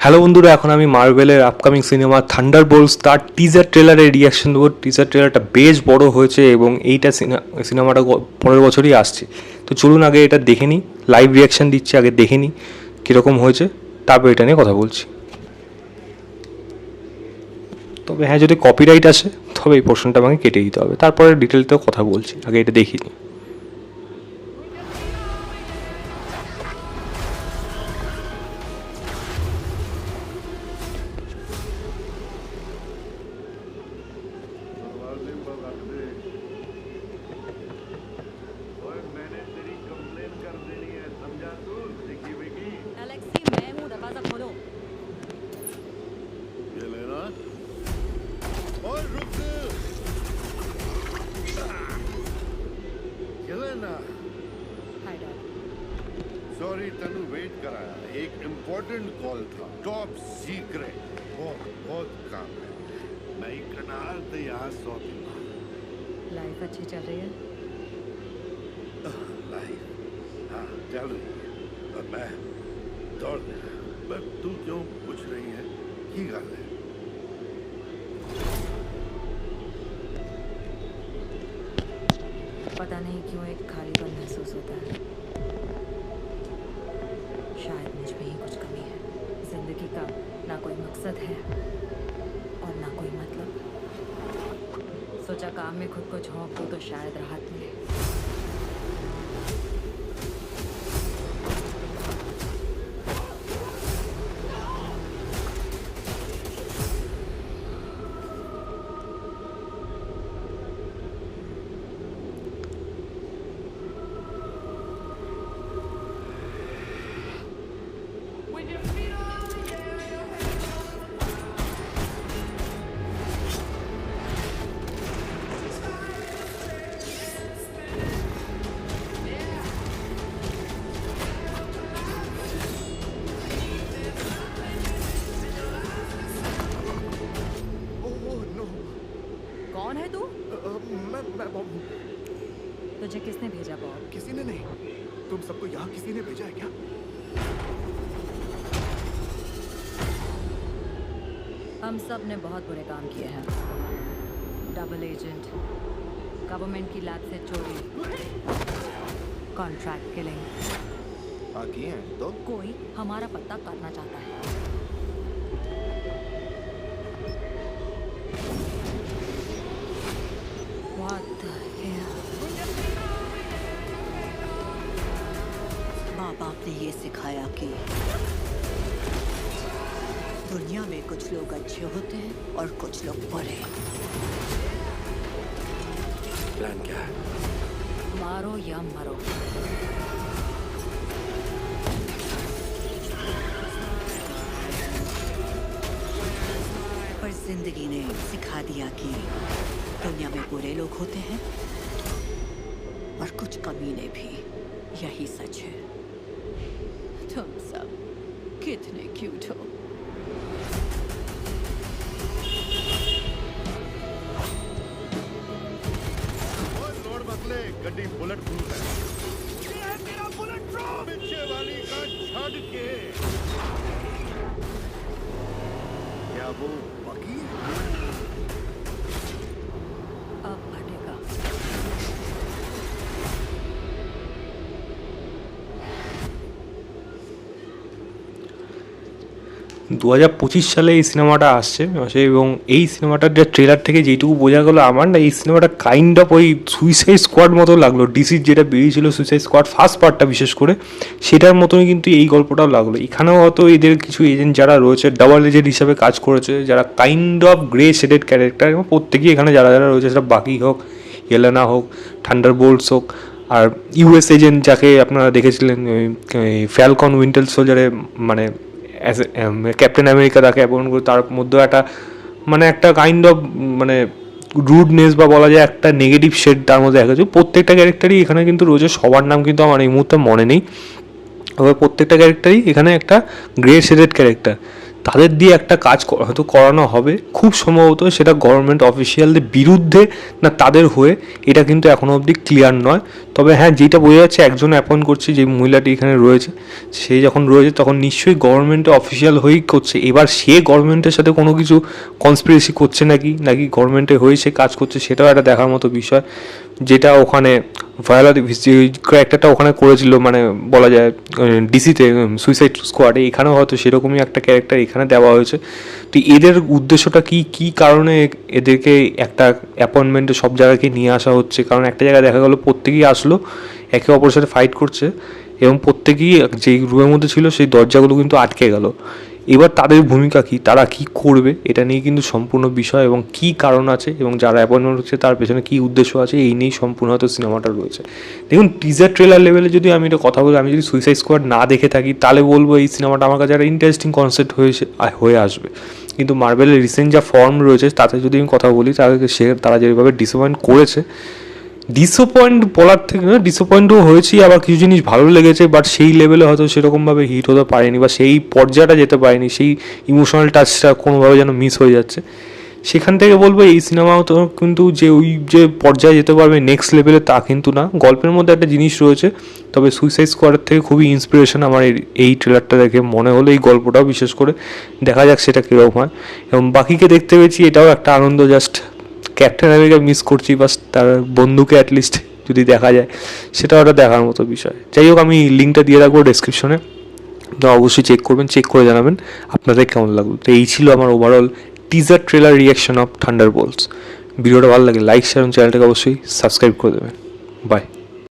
Hello বন্ধুরা, এখন আমি মার্ভেলের আপকামিং সিনেমা থান্ডারবোল্টস তার টিজার ট্রেলারের রিয়াকশন দেবো। টিজার ট্রেলারটা বেশ বড় হয়েছে এবং এইটা সিনেমাটা পরের বছরই আসছে। তো চলুন আগে এটা দেখে নিই, লাইভ রিয়াকশন দিচ্ছি, আগে দেখে নিই কীরকম হয়েছে, তারপর এটা নিয়ে কথা বলছি। তবে হ্যাঁ, যদি কপিরাইট আসে তবে এই পোর্শনটা আমাকে কেটে দিতে হবে, তারপরে ডিটেলতেও কথা বলছি, আগে এটা দেখিয়ে নিই। दरवाजे पर रख दे। ओए मैंने तेरी कंप्लेन कर देनी है, समझा तू? दिखी विकी एलेक्सी, मैं हूँ, दरवाजा खोलो। ये लेना। और रुक। ये लेना। Hi dad. सॉरी तनु, वेट कराया। एक इम्पोर्टेंट कॉल था, टॉप सीक्रेट। बहुत काम है। नई कनाल तैयार 100 दिन। लाइफ अच्छी चल रही है? लाइफ हाँ चल रही है, और मैं दौड़ रहा। पर तू क्यों पूछ रही है? की गल है? पता नहीं क्यों एक खालीपन महसूस होता है। शायद मुझ में ही कुछ कमी है। जिंदगी का ना कोई मकसद है और ना कोई मतलब। सोचा काम में खुद को झोंक दूं तो शायद राहत मिले। Oh no. कौन है तू? मैं बॉब हूँ। तुझे किसने भेजा बॉब? किसी ने नहीं। तुम सबको यहाँ किसी ने भेजा है क्या? हम सब ने बहुत बुरे काम किए हैं। डबल एजेंट, गवर्नमेंट की लैब से चोरी, कॉन्ट्रैक्ट किलिंग। हाँ किए हैं तो? कोई हमारा पत्ता काटना चाहता है। What the hell? माँ बाप ने ये सिखाया कि दुनिया में कुछ लोग अच्छे होते हैं और कुछ लोग बुरे। प्लान क्या है? मारो या मरो। पर जिंदगी ने सिखा दिया कि दुनिया में बुरे लोग होते हैं और कुछ कमीने भी। यही सच है। तुम सब कितने क्यूट हो। और लोड बदले, गड्डी बुलेट प्रूफ है। ये है तेरा बुलेट प्रूफ। पीछे वाली का छड़ के। क्या वो बकी है? अब फटेगा। 2025 সালে এই সিনেমাটা আসছে এবং এই সিনেমাটার যে ট্রেলার থেকে যেইটুকু বোঝা গেলো, আমার না এই সিনেমাটা কাইন্ড অফ ওই সুইসাইড স্কোয়াড মতো লাগলো। ডিসির যেটা বেরিয়েছিল সুইসাইড স্কোয়াড ফার্স্ট পার্টটা বিশেষ করে, সেটার মতনই কিন্তু এই গল্পটাও লাগলো। এখানেও হয়তো এদের কিছু এজেন্ট যারা রয়েছে ডাবল এজেন্ট হিসাবে কাজ করেছে, যারা kind of grey shaded character, এবং প্রত্যেকেই এখানে যারা যারা রয়েছে, সেটা বাকি হোক, ইয়েলেনা হোক, থান্ডারবোল্টস হোক, আর ইউএস এজেন্ট যাকে আপনারা দেখেছিলেন ফ্যালকন উইন্টার সোলজারে, মানে অ্যাজ ক্যাপ্টেন আমেরিকা তাকে অ্যাপয়েন্ট করে, তার মধ্যেও একটা মানে একটা কাইন্ড অফ মানে রুডনেস বা বলা যায় একটা নেগেটিভ শেড তার মধ্যে দেখা যাচ্ছে। প্রত্যেকটা ক্যারেক্টারই এখানে কিন্তু রয়েছে, সবার নাম কিন্তু আমার এই মুহূর্তে মনে নেই, তবে প্রত্যেকটা ক্যারেক্টারই এখানে একটা গ্রে শেডেড ক্যারেক্টার, তাদের দিয়ে একটা কাজ হয়তো করানো হবে, খুব সম্ভবত সেটা গভর্নমেন্ট অফিসিয়ালদের বিরুদ্ধে না তাদের হয়ে, এটা কিন্তু এখনও অবধি ক্লিয়ার নয়। তবে হ্যাঁ, যেটা বোঝা যাচ্ছে একজন অ্যাপয়েন্ট করছে, যে মহিলাটি এখানে রয়েছে, সে যখন রয়েছে তখন নিশ্চয়ই গভর্নমেন্টে অফিসিয়াল হয়েই করছে। এবার সে গভর্নমেন্টের সাথে কোনো কিছু কনস্পিরেসি করছে নাকি গভর্নমেন্টে হয়ে সে কাজ করছে, সেটাও একটা দেখার মতো বিষয়। যেটা ওখানে ভায়োলা ডেভিস যে ক্যারেক্টারটা ওখানে করেছিল, মানে বলা যায় ডিসিতে সুইসাইড স্কোয়াডে, এখানেও হয়তো সেরকমই একটা ক্যারেক্টার এখানে দেওয়া হয়েছে। তো এদের উদ্দেশ্যটা কী কারণে এদেরকে একটা অ্যাপয়েন্টমেন্টে সব জায়গাকে নিয়ে আসা হচ্ছে? কারণ একটা জায়গায় দেখা গেলো প্রত্যেকেই আসলো, একে অপরের সাথে ফাইট করছে, এবং প্রত্যেকেই যেই রুমের মধ্যে ছিল সেই দরজাগুলো কিন্তু আটকে গেল। এবার তাদের ভূমিকা কী, তারা কি করবে, এটা নিয়ে কিন্তু সম্পূর্ণ বিষয়, এবং কি কারণ আছে, এবং যারা অ্যাপয়েন্টমেন্ট হচ্ছে তার পেছনে কী উদ্দেশ্য আছে, এই নিয়েই সম্পূর্ণ হয়তো সিনেমাটা রয়েছে। দেখুন, টিজার ট্রেলার লেভেলে যদি আমি এটা কথা বলি, আমি যদি সুইসাইড স্কোয়াড না দেখে থাকি, তাহলে বলবো এই সিনেমাটা আমার কাছে একটা ইন্টারেস্টিং কনসেপ্ট হয়ে আসবে। কিন্তু মার্বেলের রিসেন্ট যা ফর্ম রয়েছে তাতে যদি আমি কথা বলি, তাহলে তারা যেভাবে ডিসঅ্যাপয়েন্ট করেছে, ডিসঅ্যাপয়েন্ট বলার থেকে না, ডিসঅ্যাপয়েন্টও হয়েছি, আবার কিছু জিনিস ভালো লেগেছে, বাট সেই লেভেলে হয়তো সেরকমভাবে হিট হতে পারেনি, বা সেই পর্যায়টা যেতে পারেনি, সেই ইমোশনাল টাচটা কোনোভাবে যেন মিস হয়ে যাচ্ছে। সেখান থেকে বলবো এই সিনেমাও তো কিন্তু যে ওই যে পর্যায়ে যেতে পারবে নেক্সট লেভেলে, তা কিন্তু না। গল্পের মধ্যে একটা জিনিস রয়েছে, তবে সুইসাইড স্কোয়াডের থেকে খুবই ইন্সপিরেশন আমার এই ট্রেলারটা দেখে মনে হলো, এই গল্পটাও বিশেষ করে। দেখা যাক সেটা কীরকম হয়, এবং বাকিকে দেখতে পেয়েছি, এটাও একটা আনন্দ। জাস্ট ক্যাপ্টেন আমেরিকা মিস করছি, বাস তার বন্ধুকে অ্যাটলিস্ট যদি দেখা যায়, সেটাও একটা দেখার মতো বিষয়। যাই হোক, আমি লিঙ্কটা দিয়ে রাখবো ডেসক্রিপশনে, তো অবশ্যই চেক করবেন, চেক করে জানাবেন আপনাদের কেমন লাগলো। তো এই ছিল আমার overall teaser trailer reaction of Thunderbolts. ভিডিওটা ভালো লাগে লাইক শেয়ার এবং চ্যানেলটাকে অবশ্যই সাবস্ক্রাইব করে দেবেন। বাই।